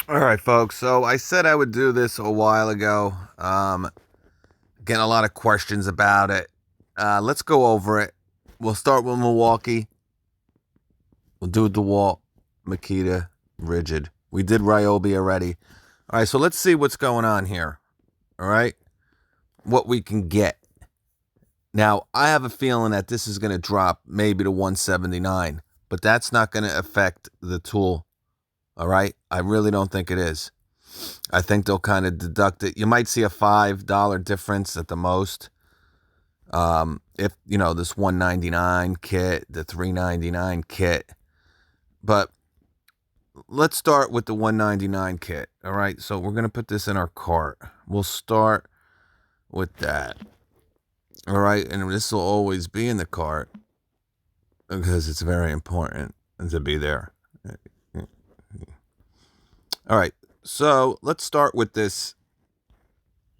All right, folks. So I said I would do this a while ago. Getting a lot of questions about it. Let's go over it. We'll start with Milwaukee. We'll do DeWalt, Makita, Rigid. We did Ryobi already. All right, so let's see what's going on here. All right, what we can get. Now, I have a feeling that this is going to drop maybe to 179, but that's not going to affect the tool. All right, I really don't think it is. I think they'll kind of deduct it. You might see a $5 difference at the most. If this 199 kit, the 399 kit. But let's start with the 199 kit. All right. So we're gonna put this in our cart. We'll start with that. All right, and this will always be in the cart because it's very important to be there. All right. So let's start with this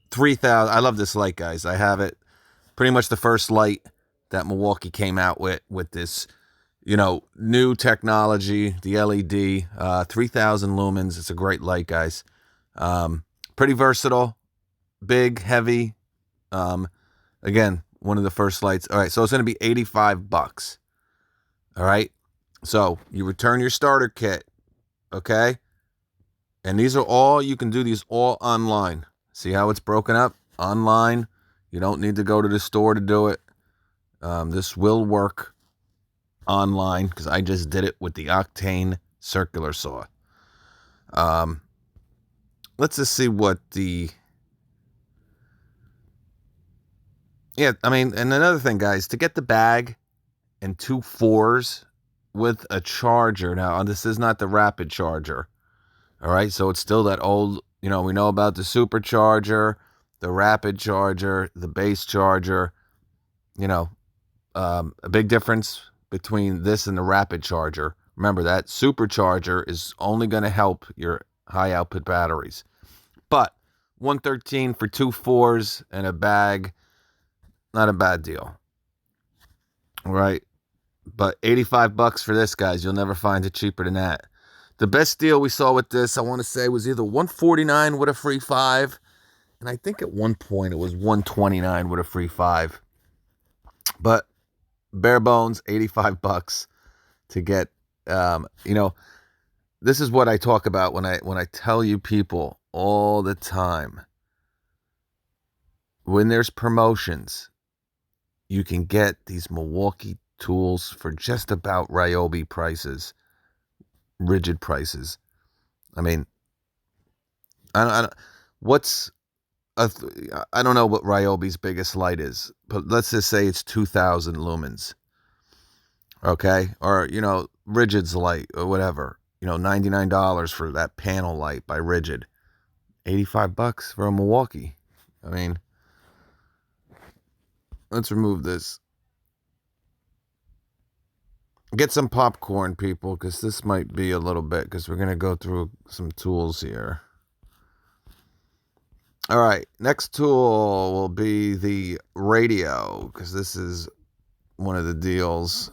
3000. I love this light, guys. I have it. Pretty much the first light that Milwaukee came out with this, new technology, the LED, 3000 lumens. It's a great light, guys. Pretty versatile, big, heavy. Again, one of the first lights. All right, so it's going to be $85. All right, so you return your starter kit, okay? And these are all, you can do these all online. See how it's broken up? Online. You don't need to go to the store to do it. This will work online because I just did it with the Octane circular saw. Let's just see what the... Yeah, I mean, and another thing, guys, to get the bag and 2 4s with a charger. Now, this is not the rapid charger. All right, so it's still that old, we know about the supercharger, the rapid charger, the base charger. A big difference between this and the rapid charger. Remember, that supercharger is only going to help your high output batteries. But 113 for 2 4s and a bag, not a bad deal. All right, but $85 for this, guys. You'll never find it cheaper than that. The best deal we saw with this, I want to say, was either $149 with a free 5, and I think at one point it was $129 with a free 5. But bare bones, $85 to get. This is what I talk about when I tell you people all the time. When there's promotions, you can get these Milwaukee tools for just about Ryobi prices. Rigid prices. I mean, I don't know what Ryobi's biggest light is, but let's just say it's 2000 lumens. Okay? Or, Rigid's light or whatever. $99 for that panel light by Rigid. $85 for a Milwaukee. I mean, let's remove this. Get some popcorn, people, because this might be a little bit, because we're going to go through some tools here. All right, next tool will be the radio, because this is one of the deals.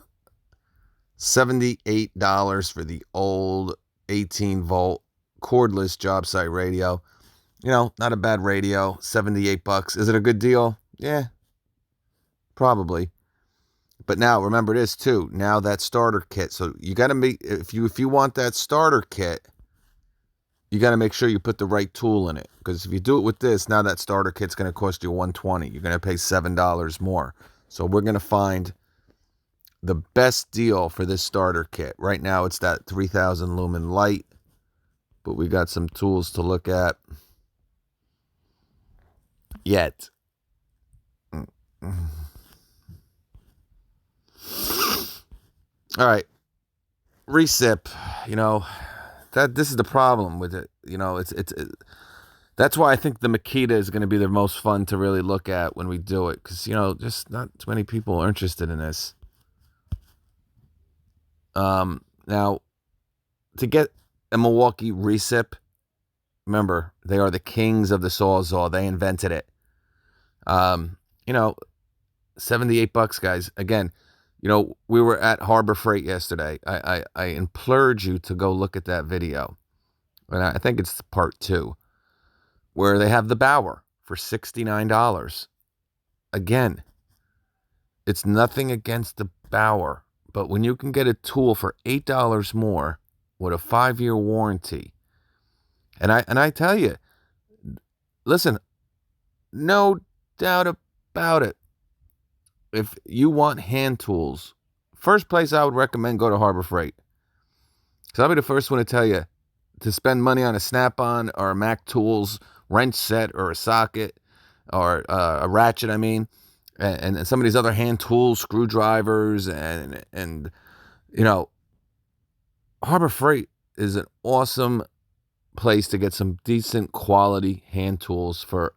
$78 for the old 18-volt cordless job site radio. Not a bad radio. $78. Is it a good deal? Yeah, probably. But now remember this too. Now that starter kit. So you got to make, if you want that starter kit, you got to make sure you put the right tool in it. Because if you do it with this, now that starter kit's going to cost you $120. You're going to pay $7 more. So we're going to find the best deal for this starter kit. Right now it's that 3000 lumen light. But we got some tools to look at yet. All right, recip. This is the problem with it. That's why I think the Makita is going to be the most fun to really look at when we do it, because just not too many people are interested in this. Now, to get a Milwaukee recip, remember, they are the kings of the Sawzall. They invented it. $78, guys. Again, we were at Harbor Freight yesterday. I implored you to go look at that video. and I think it's part 2, where they have the Bauer for $69. Again, it's nothing against the Bauer, but when you can get a tool for $8 more with a 5-year warranty, and I tell you, listen, no doubt about it. If you want hand tools, first place I would recommend, go to Harbor Freight. Because I'll be the first one to tell you to spend money on a Snap-on or a Mac Tools wrench set or a socket or a ratchet, and some of these other hand tools, screwdrivers, and you know, Harbor Freight is an awesome place to get some decent quality hand tools for,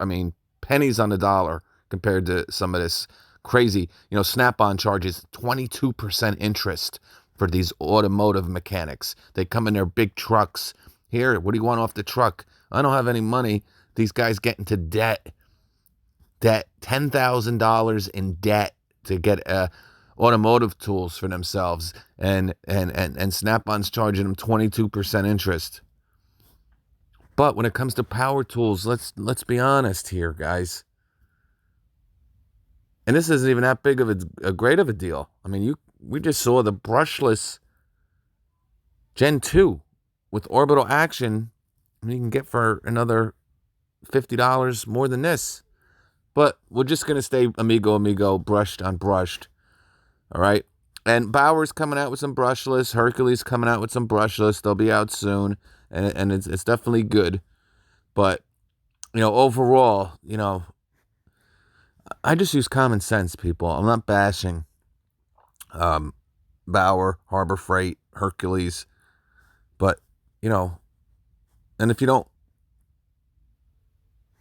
pennies on the dollar compared to some of this crazy, Snap-on charges 22% interest for these automotive mechanics. They come in their big trucks. Here, what do you want off the truck? I don't have any money. These guys get into debt, $10,000 in debt to get automotive tools for themselves, and Snap-on's charging them 22% interest. But when it comes to power tools, let's be honest here, guys. And this isn't even that big of a great of a deal. We just saw the brushless Gen 2 with orbital action. You can get for another $50 more than this. But we're just going to stay amigo, brushed on brushed. All right? And Bauer's coming out with some brushless. Hercules coming out with some brushless. They'll be out soon. And it's definitely good. But, overall, I just use common sense, people. I'm not bashing Bauer, Harbor Freight, Hercules. But, and if you don't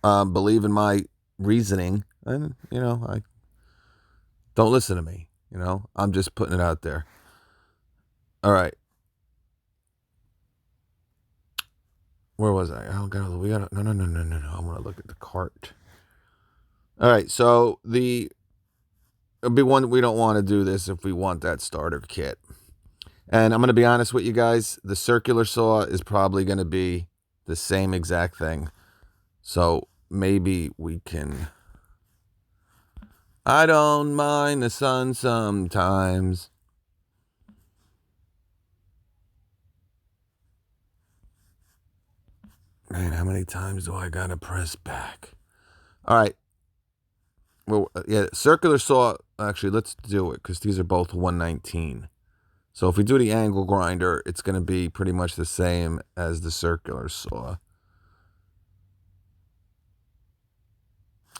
believe in my reasoning, then, I don't listen to me. I'm just putting it out there. All right. Where was I? No. I want to look at the cart. All right. So it'll be one that we don't want to do this if we want that starter kit. And I'm going to be honest with you guys. The circular saw is probably going to be the same exact thing. So maybe we can. I don't mind the sun sometimes. Man, how many times do I gotta press back? All right. Well, yeah, circular saw. Actually, let's do it because these are both 119. So if we do the angle grinder, it's going to be pretty much the same as the circular saw.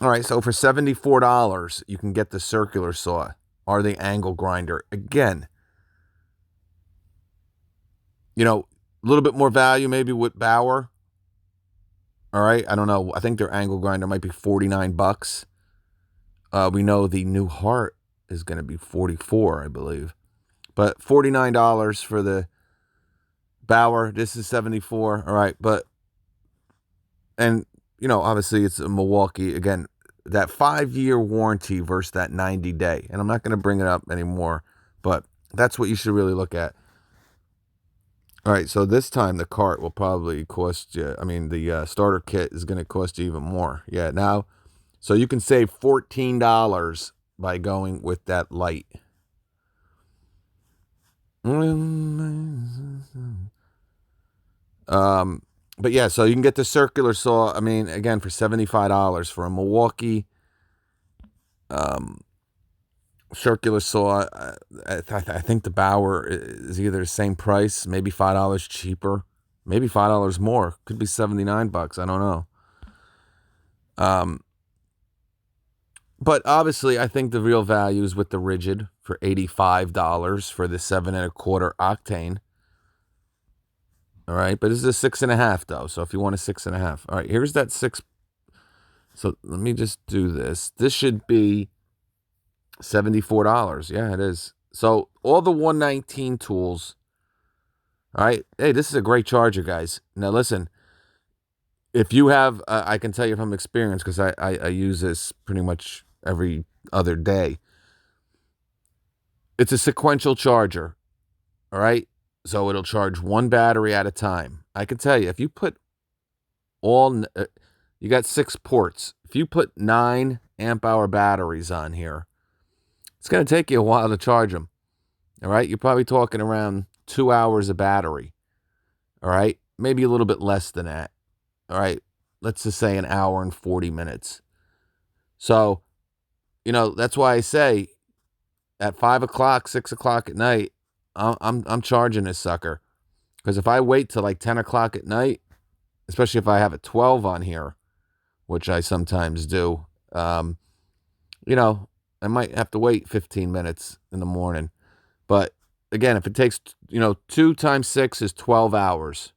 All right, so for $74, you can get the circular saw or the angle grinder. Again, a little bit more value maybe with Bauer. All right, I don't know. I think their angle grinder might be $49. We know the new Heart is going to be $44, I believe. But $49 for the Bauer. This is $74. All right, and obviously it's a Milwaukee. Again, that 5-year warranty versus that 90-day. And I'm not going to bring it up anymore, but that's what you should really look at. All right, so this time the cart will probably cost you, the starter kit is going to cost you even more. Yeah, now, so you can save $14 by going with that light. But yeah, so you can get the circular saw, again, for $75 for a Milwaukee circular saw. I think the Bauer is either the same price, maybe $5 cheaper, maybe $5 more. Could be $79. I don't know. But obviously, I think the real value is with the rigid for $85 for the 7.25 octane. All right, but this is a 6.5 though. So if you want a 6.5, all right, here's that 6. So let me just do this. This should be $74. Yeah, it is. So all the 119 tools. All right. Hey, this is a great charger, guys. Now listen, if you have, I can tell you from experience because I use this pretty much every other day. It's a sequential charger. All right. So it'll charge one battery at a time. I can tell you, if you put you got 6 ports. If you put 9 amp hour batteries on here, it's going to take you a while to charge them. All right. You're probably talking around 2 hours of battery. All right. Maybe a little bit less than that. All right. Let's just say an hour and 40 minutes. So, that's why I say at 5 o'clock, 6 o'clock at night, I'm charging this sucker. Because if I wait till like 10 o'clock at night, especially if I have a 12 on here, which I sometimes do, I might have to wait 15 minutes in the morning. But again, if it takes, 2 times 6 is 12 hours.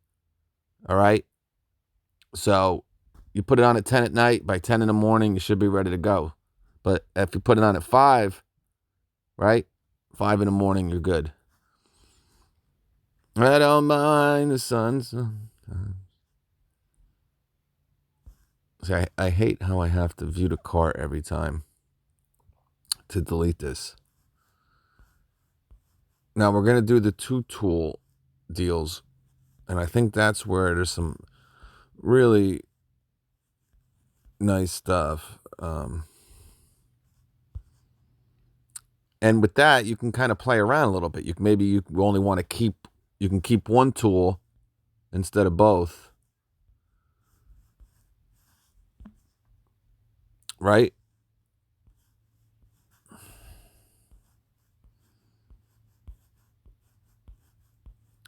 All right. So you put it on at 10 at night, by 10 in the morning, you should be ready to go. But if you put it on at 5, right? 5 in the morning, you're good. I don't mind the sun. See, I hate how I have to view the cart every time to delete this. Now we're going to do the 2-tool deals. And I think that's where there's some really nice stuff. And with that, you can kind of play around a little bit. Maybe you only want to keep 1 tool instead of both. Right?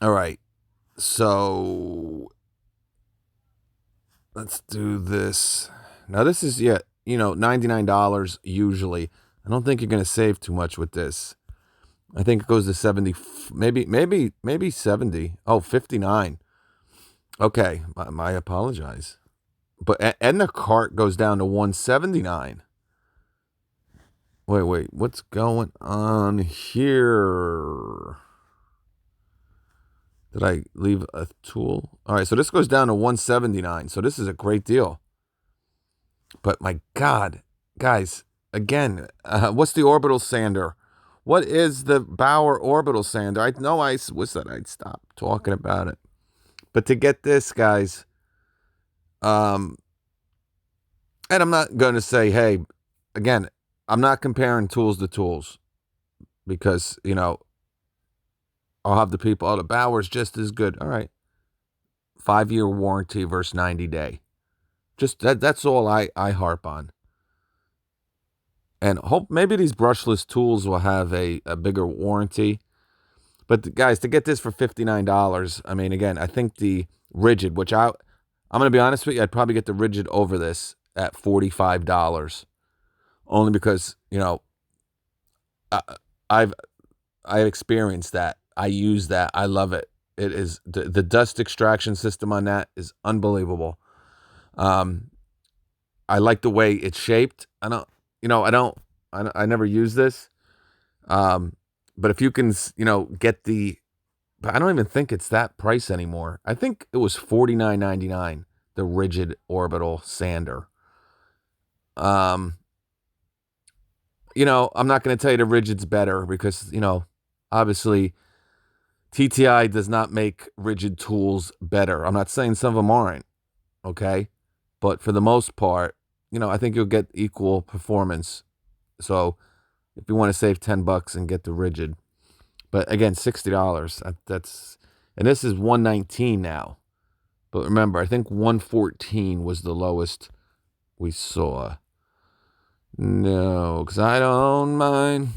All right. So let's do this. Now this is $99 usually. I don't think you're going to save too much with this. I think it goes to 70, maybe 70. Oh, 59. Okay, I apologize. But and the cart goes down to 179. Wait, what's going on here? Did I leave a tool? All right, so this goes down to 179. So this is a great deal. But my God, guys, again, what's the orbital sander? What is the Bauer orbital sander? I know I said I'd stop talking about it. But to get this, guys, and I'm not going to say, hey, again, I'm not comparing tools to tools because, I'll have the people, the Bauer's just as good. All right. 5-year warranty versus 90-day. Just that's all I harp on. And hope maybe these brushless tools will have a bigger warranty. But guys, to get this for $59, I mean, again, I think the rigid, which I'm going to be honest with you, I'd probably get the rigid over this at $45. Only because, I've experienced that. I use that. I love it. It is the dust extraction system on that is unbelievable. I like the way it's shaped. I never use this. But if you can, get but I don't even think it's that price anymore. I think it was $49.99, the rigid orbital sander. I'm not going to tell you the rigid's better because, obviously TTI does not make rigid tools better. I'm not saying some of them aren't, okay? But for the most part, I think you'll get equal performance. So if you want to save $10 and get the rigid, but again, $60, and this is 119 now. But remember, I think 114 was the lowest we saw. No, because I don't mind.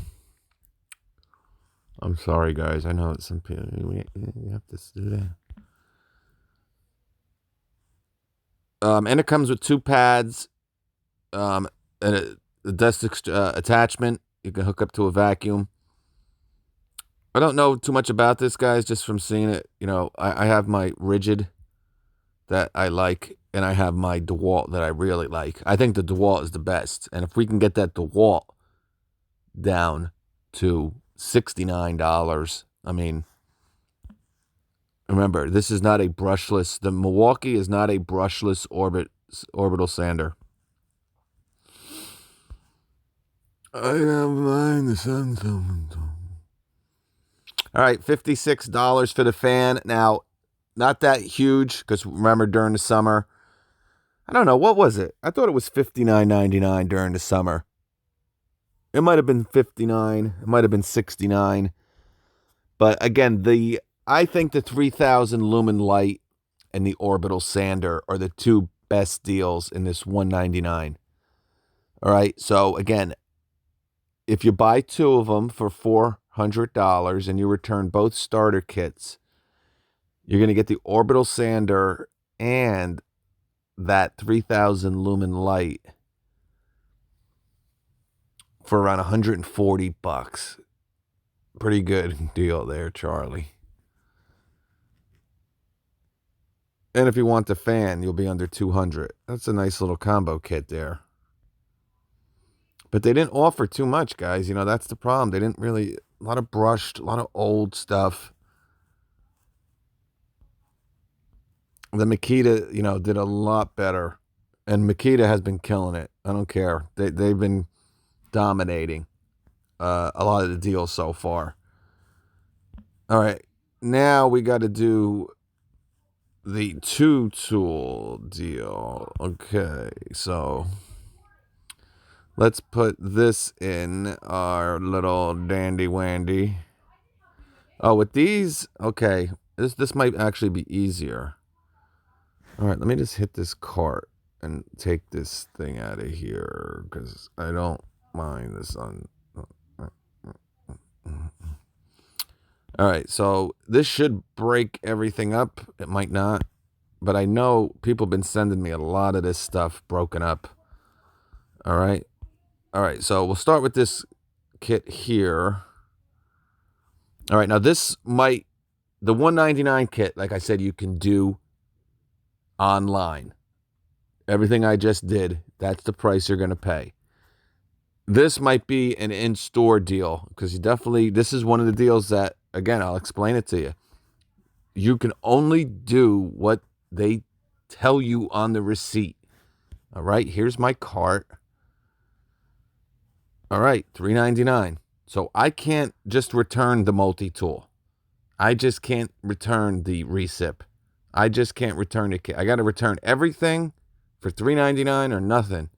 I'm sorry, guys. I know some people, we have to do that. And it comes with 2 pads, and the dust attachment. You can hook up to a vacuum. I don't know too much about this, guys, just from seeing it. I have my rigid that I like, and I have my DeWalt that I really like. I think the DeWalt is the best. And if we can get that DeWalt down to $69, I mean, remember, this is not a brushless. The Milwaukee is not a brushless orbital sander. I don't mind the sun. All right, $56 for the fan. Now, Not that huge, because remember during the summer, I don't know, what was it? I thought it was $59.99 during the summer. It might have been 59, it might have been 69. But again, I think the 3000 lumen light and the orbital sander are the two best deals in this $199. All right. So again, if you buy two of them for $400 and you return both starter kits, you're going to get the orbital sander and that 3000 lumen light for around $140. Pretty good deal there, Charlie. And if you want the fan, you'll be under $200. That's a nice little combo kit there. But they didn't offer too much, guys. You know, that's the problem. They didn't really, a lot of brushed, a lot of old stuff. The Makita, you know, did a lot better. And Makita has been killing it. I don't care. They've been dominating a lot of the deals so far. All right. Now we got to do the two-tool deal. Okay. So let's put this in our little dandy-wandy. Oh, with these, okay. This might actually be easier. All right, let me just hit this cart and take this thing out of here because I don't mind this on. All right, so this should break everything up. It might not, but I know people have been sending me a lot of this stuff broken up. All right, so we'll start with this kit here. All right, now this might, the $199 kit, like I said, you can do online. Everything I just did, that's the price you're going to pay. This might be an in-store deal because you definitely, this is one of the deals that, again, I'll explain it to you. You can only do what they tell you on the receipt. All right, here's my cart. All right, $3.99. So I can't just return the multi-tool. I just can't return the recip. I just can't return the kit. I got to return everything for $3.99 or nothing.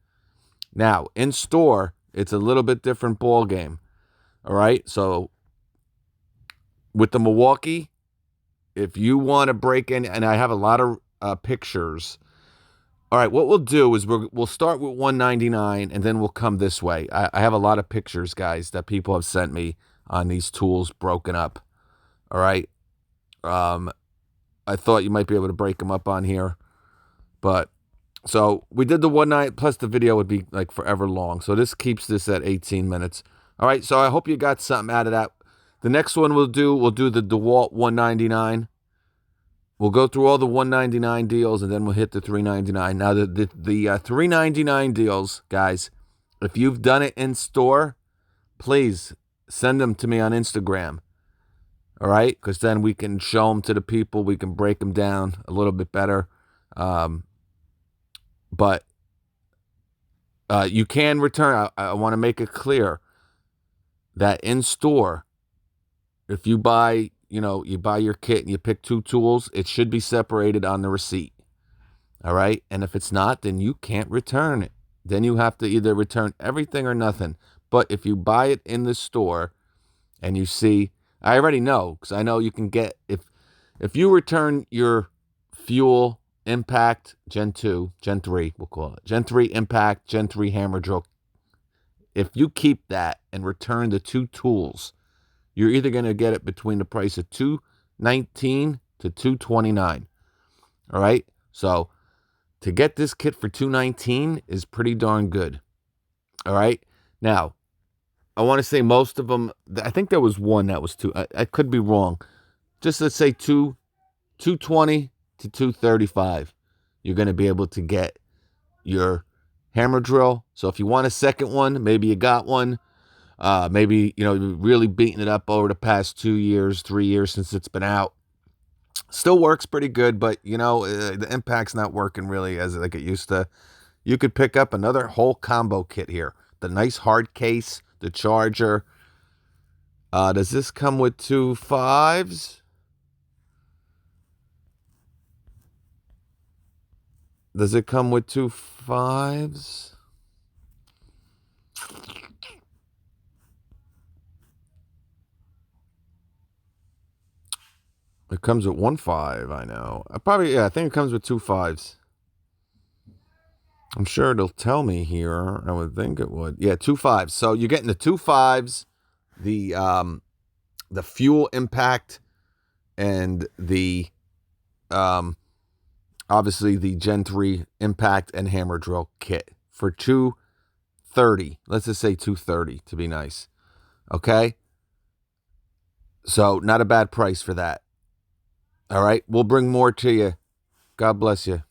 Now, in store, it's a little bit different ball game. All right, so with the Milwaukee, if you want to break in, and I have a lot of pictures. All right, what we'll do is we'll start with $199, and then we'll come this way. I have a lot of pictures, guys, that people have sent me on these tools broken up. All right, I thought you might be able to break them up on here, but so we did the one night, plus the video would be like forever long. So this keeps this at 18 minutes. All right, so I hope you got something out of that. The next one we'll do the DeWalt $199. We'll go through all the $199 deals, and then we'll hit the $399. Now, the $399 deals, guys, if you've done it in store, please send them to me on Instagram. All right? Because then we can show them to the people. We can break them down a little bit better. But you can return. I want to make it clear that in store, if you buy, you buy your kit and you pick two tools, it should be separated on the receipt. All right? And if it's not, then you can't return it. Then you have to either return everything or nothing. But if you buy it in the store and you see, I already know, because I know you can get, if you return your fuel impact Gen 2, Gen 3, we'll call it, Gen 3 impact, Gen 3 hammer drill, if you keep that and return the two tools, you're either going to get it between the price of $219 to $229. All right? So to get this kit for $219 is pretty darn good. All right? Now, I want to say most of them, I think there was one that was two. I could be wrong. Just let's say $220 to $235. You're going to be able to get your hammer drill. So if you want a second one, maybe you got one. Maybe, you're really beating it up over the past 2 years, 3 years since it's been out. Still works pretty good, but, the impact's not working really as like it used to. You could pick up another whole combo kit here. The nice hard case, the charger. Does this come with 2 5s? Does it come with 2 5s? It comes with 1 5, I know. I think it comes with 2 5s. I'm sure it'll tell me here. I would think it would. Yeah, 2 5s. So you're getting the 2 5s, the fuel impact, and the obviously the Gen 3 impact and hammer drill kit for $230. Let's just say $230 to be nice. Okay? So not a bad price for that. All right, we'll bring more to you. God bless you.